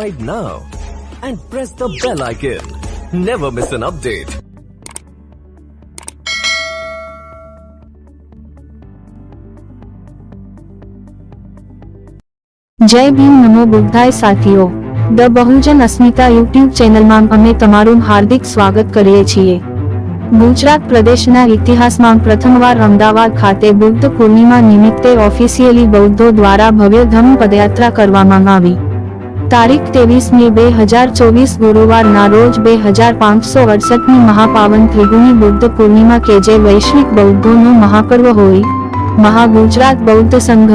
Subscribe now and press the bell icon. Never miss an update. જય ભીમ નમો બુદ્ધાય સાથીઓ, the Bahujan Asmita YouTube ચેનલમાં અમે તમારું હાર્દિક સ્વાગત કરીએ છીએ। ગુજરાત પ્રદેશના ઇતિહાસમાં પ્રથમવાર અમદાવાદ ખાતે બુદ્ધ પૂર્ણિમા નિમિત્તે ઓફિશિયલી બૌદ્ધો દ્વારા ભવ્ય ધમ્મ પદયાત્રા કરવામાં આવી। તારીખ 23 મે 2024 ગુરુવારના રોજ 2568ની મહાપાવન ત્રિગુણી બુદ્ધ પૂર્ણિમા કે જે વૈશ્વિક બૌદ્ધોનો મહાપર્વ હોય, મહાગુજરાત બૌદ્ધ સંઘ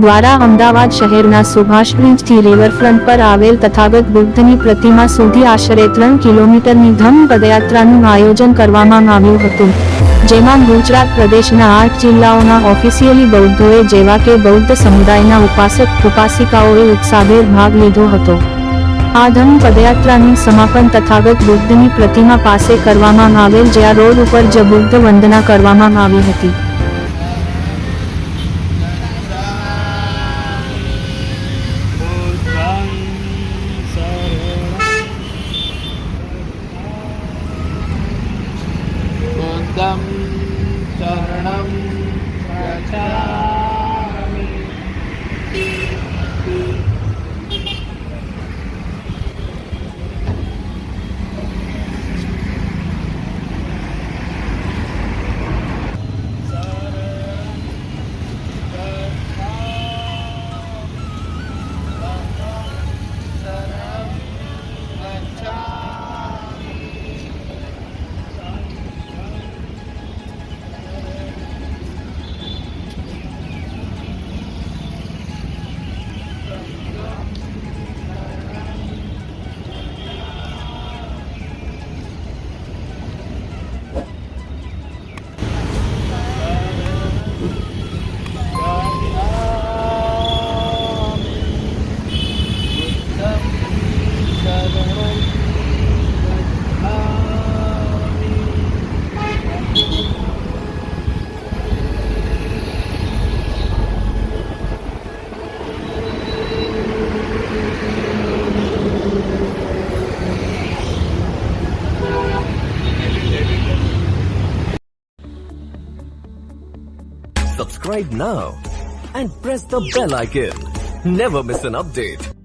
દ્વારા અમદાવાદ શહેરના સુભાષબ્રિજથી રિવરફ્રન્ટ પર આવેલ તથાગત બુદ્ધની પ્રતિમા સુધી આશરે 3 કિલોમીટરની ધમ્મ પદયાત્રાનું આયોજન કરવામાં આવ્યું હતું, જેમાં ગુજરાત પ્રદેશના 8 જિલ્લાઓના ઓફિશિયલી બૌદ્ધોએ જેવા કે બૌદ્ધ સમુદાયના ઉપાસક ઉપાસિકાઓએ ઉત્સાહભેર ભાગ લીધો હતો। આ ધમ્મ પદયાત્રાનું સમાપન તથાગત બુદ્ધની પ્રતિમા પાસે કરવામાં આવેલ જ્યાં રોડ ઉપર જ બુદ્ધ વંદના કરવામાં આવી હતી। बुद्धं शरणं गच्छामि। Subscribe now and press the bell icon. Never miss an update.